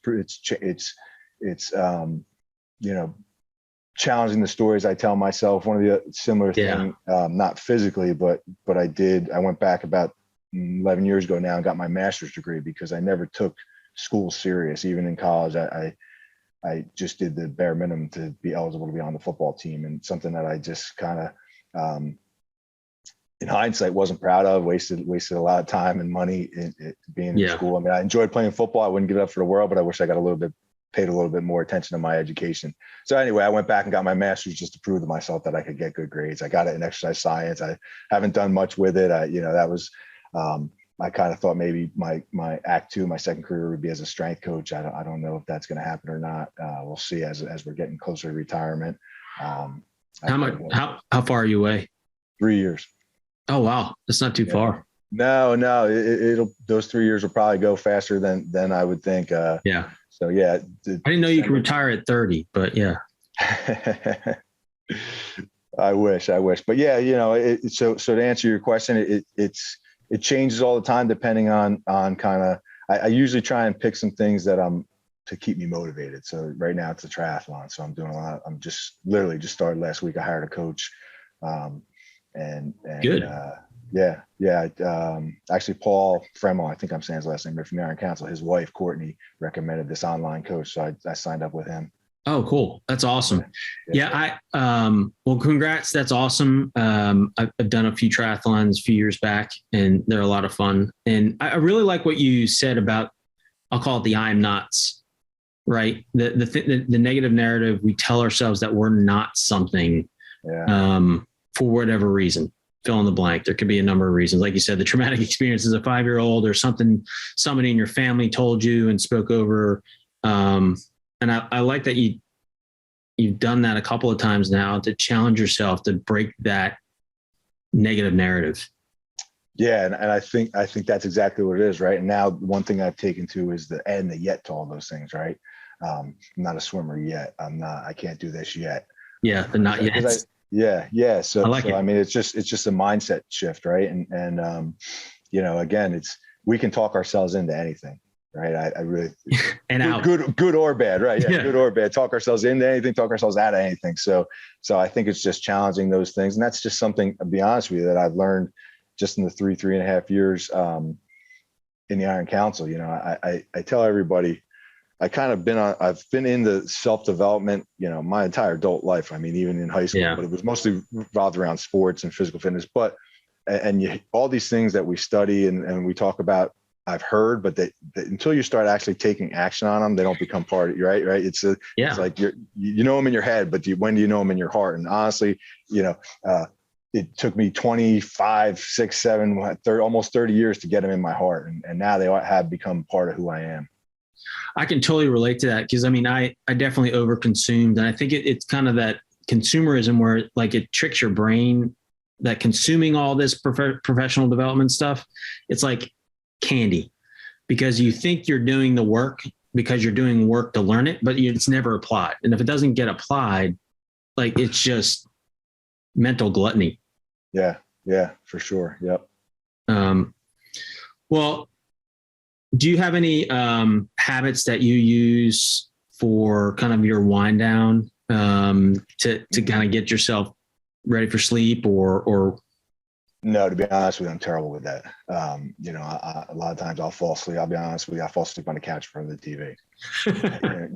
challenging the stories I tell myself. One of the similar thing, not physically, but I went back about 11 years ago now and got my master's degree because I never took school serious. Even in college, I just did the bare minimum to be eligible to be on the football team, and something that I just kind of, in hindsight, wasn't proud of. Wasted a lot of time and money being in school. I mean, I enjoyed playing football. I wouldn't give it up for the world, but I wish I got paid a little bit more attention to my education. So anyway, I went back and got my master's just to prove to myself that I could get good grades. I got it in exercise science. I haven't done much with it. That was, I kind of thought maybe my act 2, my second career would be as a strength coach. I don't know if that's going to happen or not. We'll see as we're getting closer to retirement. How far are you away? 3 years. Oh, wow. That's not too far. No, it'll those 3 years will probably go faster than I would think. Yeah. So yeah. I didn't know you could retire at 30, but yeah. I wish, but yeah, so to answer your question, it changes all the time depending on kind of, I usually try and pick some things that to keep me motivated. So right now it's a triathlon. So I'm doing a lot. I'm just literally just started last week. I hired a coach. And good. Yeah. Yeah. Actually, Paul Fremel, I think I'm saying his last name, from the Iron Council, his wife, Courtney, recommended this online coach. So I signed up with him. Oh, cool. That's awesome. Yeah. Well, congrats. That's awesome. I've done a few triathlons a few years back and they're a lot of fun. And I really like what you said about, I'll call it the I'm nots, right? The negative narrative, we tell ourselves that we're not something, for whatever reason, fill in the blank. There could be a number of reasons. Like you said, the traumatic experience as a 5-year-old or something, somebody in your family told you and spoke over. And I like that you've done that a couple of times now to challenge yourself to break that negative narrative. Yeah. And I think that's exactly what it is. Right. And now one thing I've taken to is the yet to all those things. Right. I'm not a swimmer yet. I can't do this yet. Yeah. The not yet. Yeah. So I like it. I mean, it's just a mindset shift. Right. And again, we can talk ourselves into anything. Right. I really, and good or bad. Right. Yeah. Good or bad. Talk ourselves into anything, talk ourselves out of anything. So I think it's just challenging those things. And that's just something, I'll be honest with you, that I've learned just in the 3.5 years in the Iron Council. I tell everybody, I've been in the self-development, my entire adult life. I mean, even in high school, but it was mostly revolved around sports and physical fitness. But, all these things that we study and we talk about, I've heard, but until you start actually taking action on them, they don't become part of you, right? Right. It's like you know them in your head, but when do you know them in your heart? And honestly, it took me 25, 6, 7, 30, almost 30 years to get them in my heart. And now they have become part of who I am. I can totally relate to that because I definitely overconsumed. And I think it's kind of that consumerism where like it tricks your brain that consuming all this professional development stuff, it's like candy because you think you're doing the work because you're doing work to learn it, but it's never applied. And if it doesn't get applied, like it's just mental gluttony. Yeah, for sure. Yep. Well, do you have any habits that you use for kind of your wind down to kind of get yourself ready for sleep or? No, to be honest with you, I'm terrible with that. A lot of times I'll fall asleep. I'll be honest with you, I fall asleep on the couch in front of the TV. You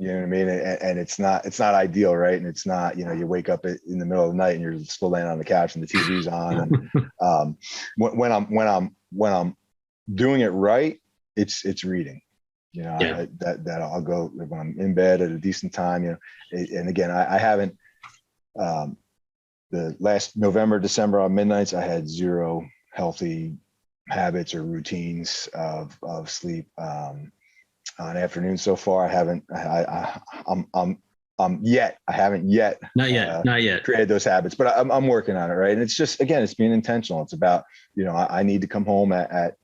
know what I mean? And it's not ideal, right? And it's not, you wake up in the middle of the night and you're still laying on the couch and the TV's on. And when I'm doing it right, it's reading. That I'll go when I'm in bed at a decent time. And again, I haven't. The last November, December on midnights, I had 0 healthy habits or routines of sleep. On afternoons so far, I haven't. I haven't yet. Not yet. Created those habits, but I'm working on it. Right, and it's just it's being intentional. It's about I need to come home at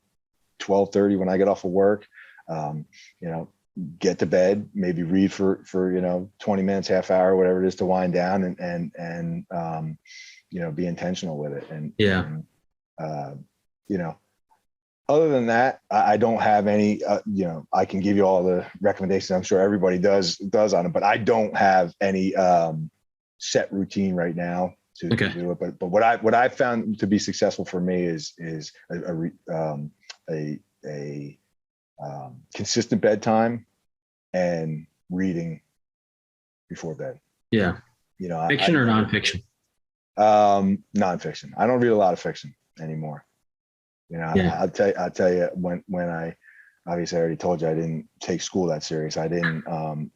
12:30 when I get off of work. Get to bed, maybe read for 20 minutes, half hour, whatever it is to wind down and be intentional with it. And other than that, I don't have any, I can give you all the recommendations. I'm sure everybody does on it, but I don't have any set routine right now to do it. But what I've found to be successful for me is a consistent bedtime and reading before bed. Yeah. Fiction or nonfiction? Nonfiction. I don't read a lot of fiction anymore. I'll tell you when I obviously I already told you I didn't take school that serious. I don't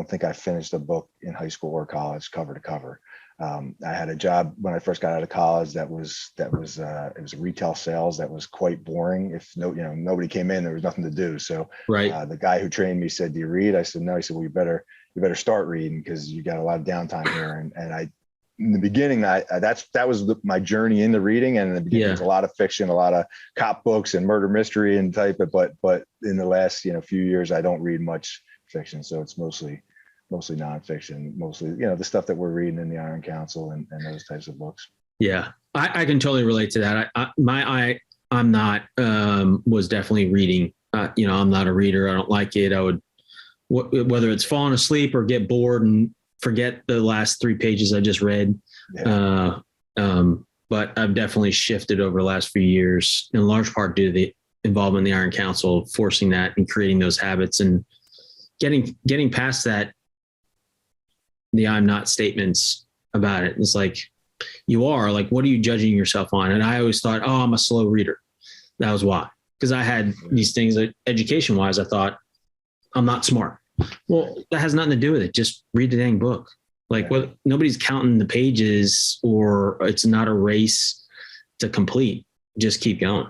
think I finished a book in high school or college cover to cover. I had a job when I first got out of college that was it was retail sales that was quite boring. If nobody came in, there was nothing to do. So the guy who trained me said, "Do you read?" I said, "No." He said, "Well, you better start reading because you got a lot of downtime here." And I, in the beginning, that was my journey into reading. And in the beginning, there's a lot of fiction, a lot of cop books and murder mystery and type. But in the last few years, I don't read much fiction. So it's mostly nonfiction, mostly, the stuff that we're reading in the Iron Council and those types of books. Yeah, I can totally relate to that. I'm not, was definitely reading. I'm not a reader. I don't like it. I would, whether it's falling asleep or get bored and forget the last 3 pages I just read. but I've definitely shifted over the last few years, in large part due to the involvement in the Iron Council, forcing that and creating those habits and getting past that, the I'm not statements about it. It's like, you are like, what are you judging yourself on? And I always thought, oh, I'm a slow reader. That was why, because I had these things that education wise, I thought I'm not smart. Well, that has nothing to do with it. Just read the dang book. Like, what? Nobody's counting the pages, or it's not a race to complete. Just keep going.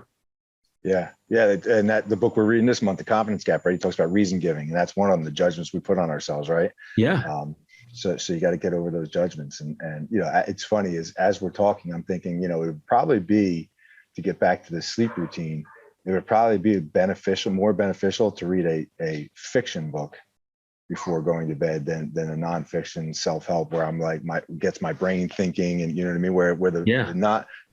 Yeah. Yeah. And that the book we're reading this month, The Confidence Gap, right? He talks about reason giving. And that's one of them, the judgments we put on ourselves, right? Yeah. So you got to get over those judgments. And, it's funny as we're talking, I'm thinking, it would probably be, to get back to the sleep routine, it would probably be more beneficial to read a fiction book before going to bed than a nonfiction self-help where I'm like, gets my brain thinking, and you know what I mean? Where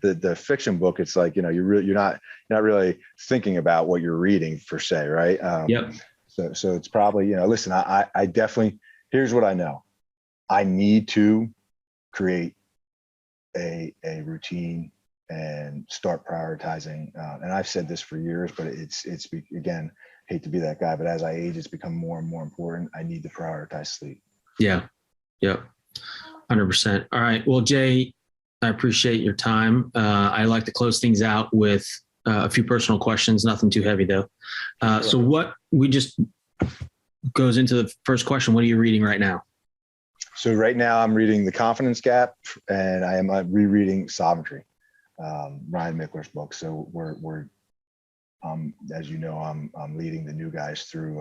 the fiction book, it's like, you're not really thinking about what you're reading per se. Right. Yep. So it's probably, listen, I definitely, here's what I know. I need to create a routine and start prioritizing. And I've said this for years, but it's again, hate to be that guy, but as I age, it's become more and more important. I need to prioritize sleep. Yeah. Yep. 100%. All right. Well, Jay, I appreciate your time. I like to close things out with a few personal questions, nothing too heavy though. So what we just goes into the first question. What are you reading right now? So right now I'm reading The Confidence Gap, and I am rereading Sovereignty, Ryan Mickler's book. So we're as you know, I'm leading the new guys through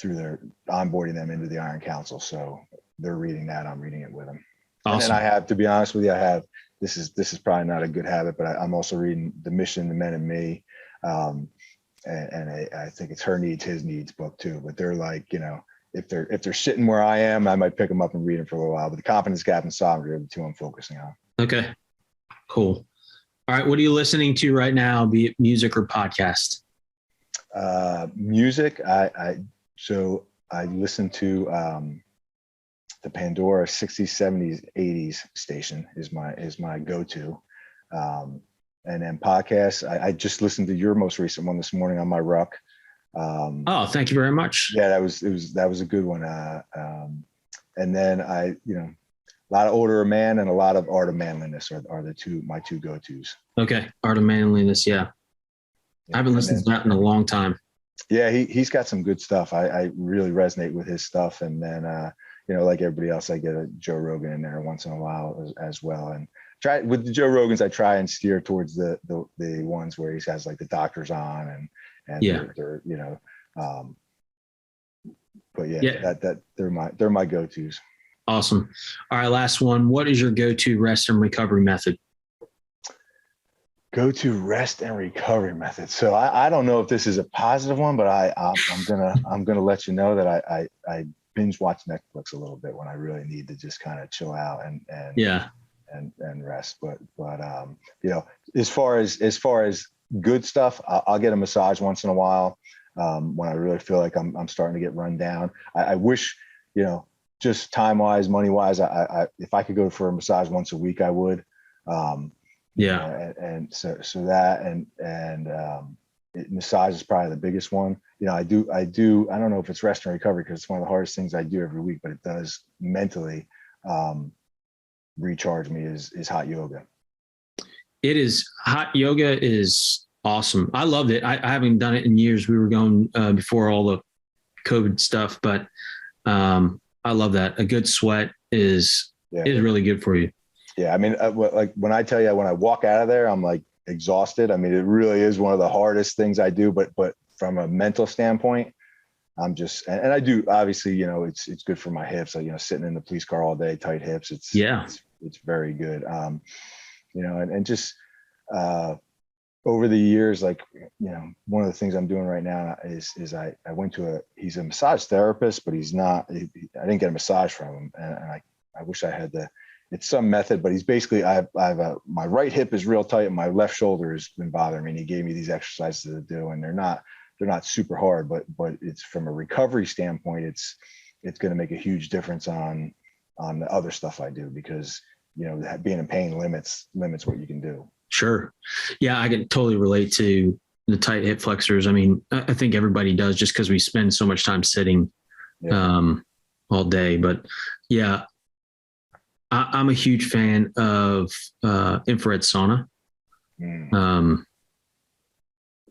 their onboarding them into the Iron Council. So they're reading that. I'm reading it with them. Awesome. And then I have, to be honest with you, this is probably not a good habit, but I'm also reading The Mission, The Men and Me. And I think it's Her Needs, His Needs book too, but they're like, if they're sitting where I am, I might pick them up and read them for a little while, but The Confidence Gap and Sovereignty are the two I'm focusing on. Okay, cool. All right. What are you listening to right now, be it music or podcast? Music. I listen to the Pandora 60s, 70s, 80s station is my go-to. And then podcasts. I just listened to your most recent one this morning on my ruck. Thank you very much. Yeah, that was a good one. And then a lot of Order of Man and a lot of Art of Manliness are my two go-tos. Okay. Art of Manliness. Yeah. I haven't listened to that in a long time. Yeah. He's got some good stuff. I really resonate with his stuff. And then, like everybody else, I get a Joe Rogan in there once in a while as well. And with the Joe Rogans, I try and steer towards the ones where he has like the doctors on and yeah. they're but yeah, they're my go-tos. Awesome. All right. Last one. What is your go-to rest and recovery method? Go-to rest and recovery method. So I don't know if this is a positive one, but I'm gonna let you know that I binge watch Netflix a little bit when I really need to just kind of chill out and rest. But as far as good stuff, I'll get a massage once in a while when I really feel like I'm starting to get run down. I wish, just time wise, money wise, I if I could go for a massage once a week, I would. And so that massage is probably the biggest one. I don't know if it's rest and recovery because it's one of the hardest things I do every week, but it does mentally recharge me is hot yoga. It is. Hot yoga is awesome. I loved it. I haven't done it in years. We were going before all the COVID stuff, but I love that. A good sweat is really good for you. Yeah. I mean, like when I tell you, when I walk out of there, I'm like exhausted. I mean, it really is one of the hardest things I do, but from a mental standpoint, I'm just, and I do, obviously, it's good for my hips. Sitting in the police car all day, tight hips. It's very good. And just, over the years, like, one of the things I'm doing right now is I went to he's a massage therapist, but he's not, I didn't get a massage from him. And I wish I had it's some method, but he's basically, my right hip is real tight and my left shoulder has been bothering me. And he gave me these exercises to do, and they're not super hard, but it's from a recovery standpoint, it's going to make a huge difference on the other stuff I do, because that being in pain limits what you can do. Sure. Yeah. I can totally relate to the tight hip flexors. I mean, I think everybody does just because we spend so much time sitting all day, but yeah, I'm a huge fan of infrared sauna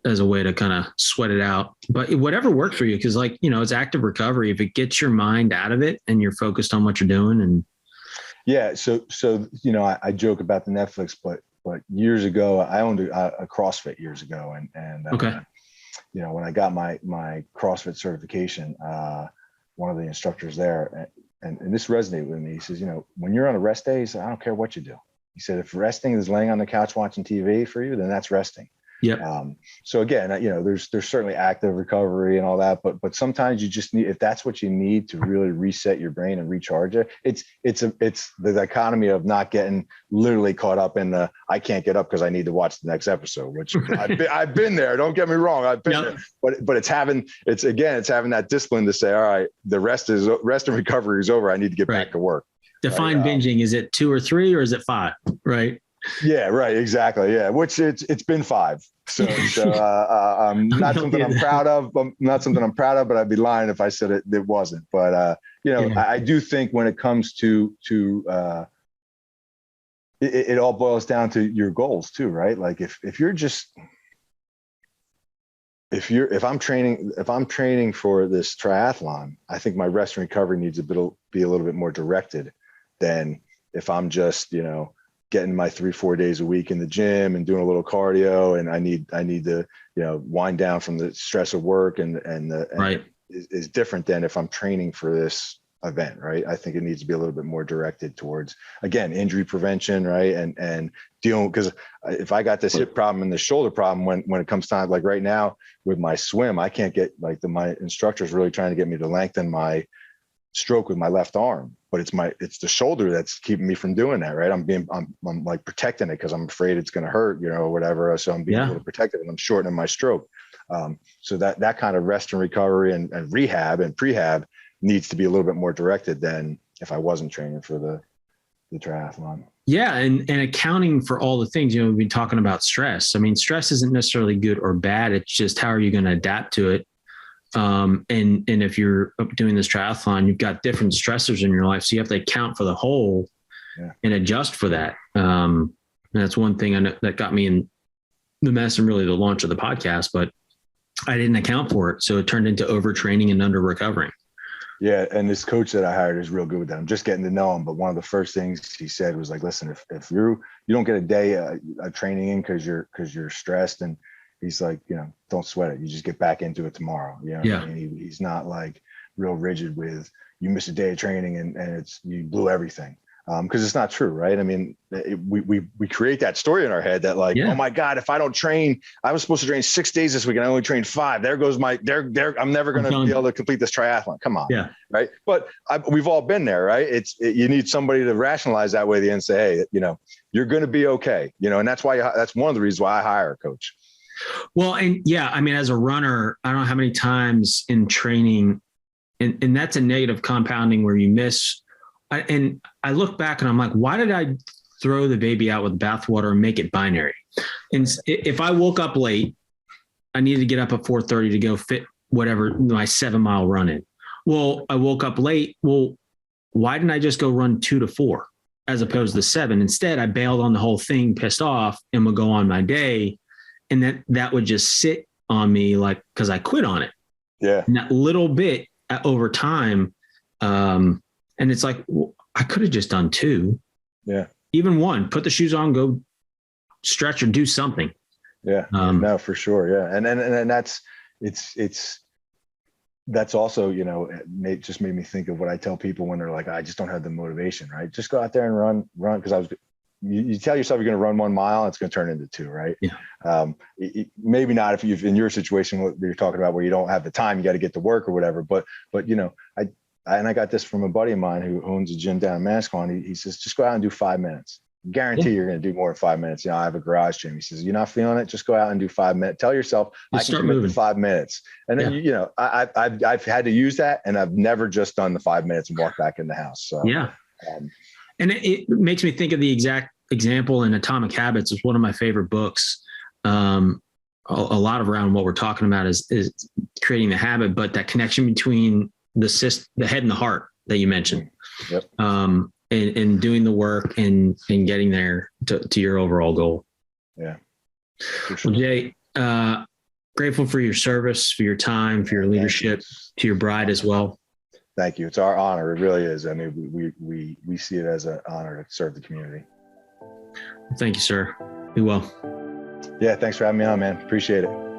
as a way to kind of sweat it out, but whatever works for you. Cause it's active recovery. If it gets your mind out of it and you're focused on what you're doing. And yeah. So, I joke about the Netflix, but years ago, I owned a CrossFit years ago. And okay. When I got my CrossFit certification, one of the instructors there, and this resonated with me. He says, when you're on a rest day, he said, I don't care what you do. He said, if resting is laying on the couch watching TV for you, then that's resting. Yeah. So again, there's certainly active recovery and all that, but sometimes you just need, if that's what you need to really reset your brain and recharge it, it's the dichotomy of not getting literally caught up in the, I can't get up because I need to watch the next episode, which I've been there. Don't get me wrong. I've been there, but it's having that discipline to say, all right, the rest and recovery is over. I need to get back to work. Define binging. Is it 2 or 3 or is it 5? Right. Yeah, right. Exactly. Yeah. Which it's been 5. So not something I'm proud of, but I'd be lying if I said it wasn't. But, I do think when it comes to it all boils down to your goals too, right? Like if I'm training for this triathlon, I think my rest and recovery needs to be a little bit more directed than if I'm just, getting my 3-4 days a week in the gym and doing a little cardio, and I need to wind down from the stress of work and right is different than if I'm training for this event, right? I think it needs to be a little bit more directed towards, again, injury prevention, right? And dealing, because if I got this hip problem and the shoulder problem when it comes time, like right now with my swim, I can't get my instructor's really trying to get me to lengthen my stroke with my left arm, but it's the shoulder that's keeping me from doing that, right? I'm like protecting it because I'm afraid it's going to hurt, or whatever. So I'm being a little protective and I'm shortening my stroke. So that kind of rest and recovery and rehab and prehab needs to be a little bit more directed than if I wasn't training for the triathlon. Yeah. And accounting for all the things, we've been talking about stress. I mean, stress isn't necessarily good or bad. It's just, how are you going to adapt to it? And if you're doing this triathlon, you've got different stressors in your life. So you have to account for the whole and adjust for that. And that's one thing I know that got me in the mess and really the launch of the podcast, but I didn't account for it. So it turned into overtraining and under recovering. Yeah. And this coach that I hired is real good with that. I'm just getting to know him. But one of the first things he said was like, listen, if you don't get a day of training in because you're stressed, and he's like, don't sweat it. You just get back into it tomorrow. I mean? He's not like real rigid with, you miss a day of training and you blew everything. Because it's not true, right? I mean, we create that story in our head that like, oh my God, if I don't train, I was supposed to train 6 days this week and I only trained 5. There goes I'm never going to be able to complete this triathlon. Come on. Yeah. Right. But we've all been there, right? You need somebody to rationalize that with you and say, hey, you're going to be okay. And that's one of the reasons why I hire a coach. Well, and I mean, as a runner, I don't know how many times in training, and that's a negative compounding where you miss. And I look back and I'm like, why did I throw the baby out with bathwater and make it binary? And if I woke up late, I needed to get up at 4:30 to go fit whatever my 7-mile run in. Well, I woke up late. Well, why didn't I just go run 2 to 4 as opposed to 7? Instead, I bailed on the whole thing, pissed off, and would go on my day. And that would just sit on me, like, because I quit on it. Yeah. And that little bit over time. And it's like, well, I could have just done 2. Yeah. Even 1, put the shoes on, go stretch or do something. Yeah. No, for sure. Yeah. And that's also, it just made me think of what I tell people when they're like, I just don't have the motivation, right? Just go out there and run. Cause you tell yourself you're going to run 1 mile, it's going to turn into 2, right? Yeah. Maybe not if you've in your situation, what you're talking about, where you don't have the time, you got to get to work or whatever. But I got this from a buddy of mine who owns a gym down in Mascon. He says, just go out and do 5 minutes. Guarantee you're going to do more than 5 minutes. I have a garage gym. He says, you're not feeling it, just go out and do 5 minutes. Tell yourself, I can commit to 5 minutes. And then, I've had to use that, and I've never just done the 5 minutes and walked back in the house. So, And it makes me think of the exact example in Atomic Habits. It's one of my favorite books. A lot of around what we're talking about is creating the habit, but that connection between the head and the heart that you mentioned. Yep. And doing the work and getting there to your overall goal. Yeah. For sure. Well, Jay, grateful for your service, for your time, for your leadership, to your bride as well. Thank you. It's our honor. It really is. I mean, we see it as an honor to serve the community. Thank you, sir. Be well. Yeah. Thanks for having me on, man. Appreciate it.